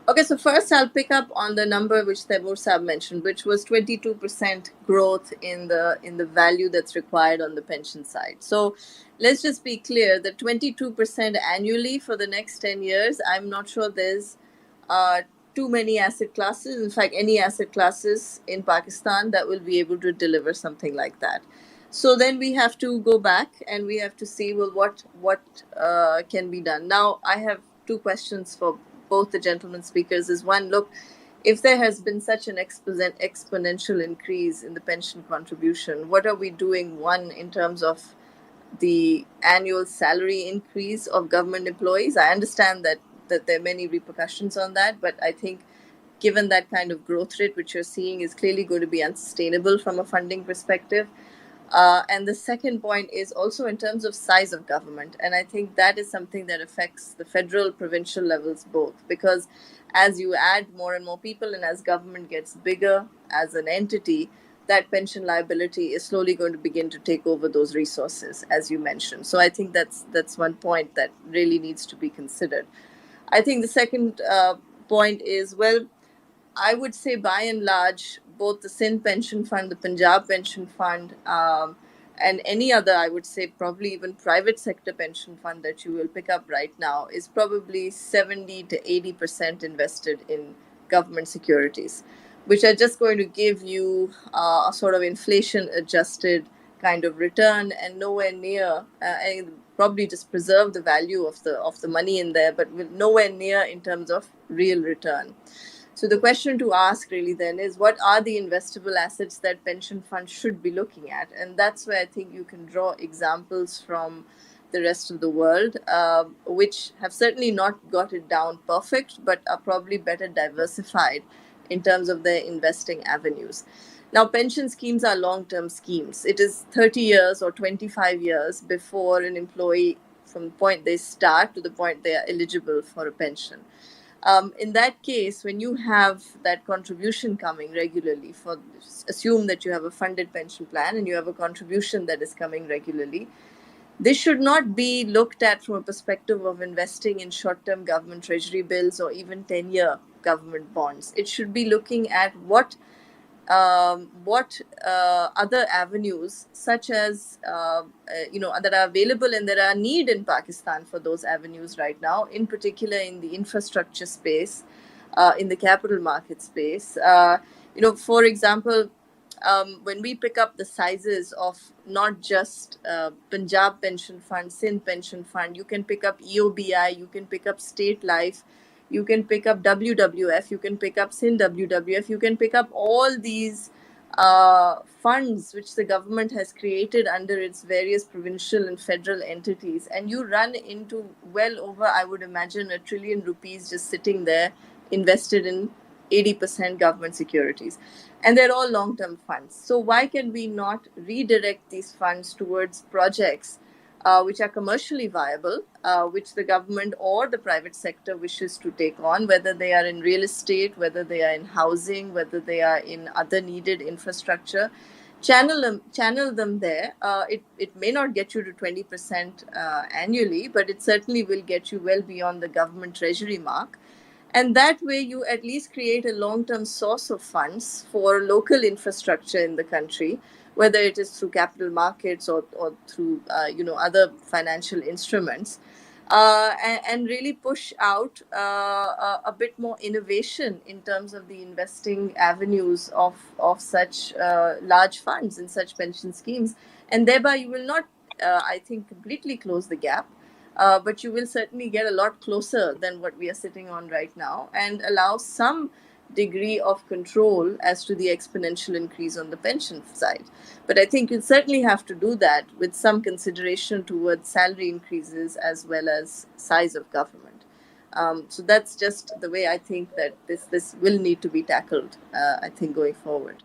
Okay, so first I'll pick up on the number which Taimur Saab mentioned, which was 22% growth in the value that's required on the pension side. So let's just be clear that 22% annually for the next 10 years, I'm not sure there's uh, too many asset classes, in fact, any asset classes in Pakistan that will be able to deliver something like that. So then we have to go back and we have to see, well, what can be done. Now, I have two questions for both the gentlemen speakers. Is one, look, if there has been such an exponential increase in the pension contribution, what are we doing, one, in terms of the annual salary increase of government employees? I understand that there are many repercussions on that, but I think given that kind of growth rate which you're seeing is clearly going to be unsustainable from a funding perspective. And the second point is also in terms of size of government. And I think that is something that affects the federal, provincial levels both. Because as you add more and more people and as government gets bigger as an entity, that pension liability is slowly going to begin to take over those resources, as you mentioned. So I think that's one point that really needs to be considered. I think the second point is, well, I would say by and large, both the Sindh Pension Fund, the Punjab Pension Fund, and any other, I would say, probably even private sector pension fund that you will pick up right now is probably 70 to 80% invested in government securities, which are just going to give you a sort of inflation adjusted kind of return and nowhere near, and probably just preserve the value of the money in there, but with nowhere near in terms of real return. So the question to ask really then is, what are the investable assets that pension funds should be looking at? And that's where I think you can draw examples from the rest of the world, which have certainly not got it down perfect, but are probably better diversified in terms of their investing avenues. Now, pension schemes are long term schemes. It is 30 years or 25 years before an employee, from the point they start to the point they are eligible for a pension. In that case, when you have that contribution coming regularly, for assume that you have a funded pension plan and you have a contribution that is coming regularly, this should not be looked at from a perspective of investing in short-term government treasury bills or even 10-year government bonds. It should be looking at what other avenues, such as that are available, and there are need in Pakistan for those avenues right now, in particular in the infrastructure space, in the capital market space. For example, when we pick up the sizes of not just Punjab Pension Fund, Sindh Pension Fund, you can pick up EOBI, you can pick up State Life, you can pick up WWF, you can pick up Sindh WWF, you can pick up all these funds which the government has created under its various provincial and federal entities, and you run into well over, I would imagine, a trillion rupees just sitting there invested in 80% government securities. And they're all long term funds. So, why can we not redirect these funds towards projects which are commercially viable, which the government or the private sector wishes to take on, whether they are in real estate, whether they are in housing, whether they are in other needed infrastructure? Channel them there. It may not get you to 20% annually, but it certainly will get you well beyond the government treasury mark. And that way, you at least create a long term source of funds for local infrastructure in the country, whether it is through capital markets or through other financial instruments, and really push out a bit more innovation in terms of the investing avenues of such large funds in such pension schemes. And thereby, you will not, I think, completely close the gap, but you will certainly get a lot closer than what we are sitting on right now, and allow some degree of control as to the exponential increase on the pension side. But I think you certainly have to do that with some consideration towards salary increases as well as size of government. So that's just the way I think that this will need to be tackled, I think, going forward.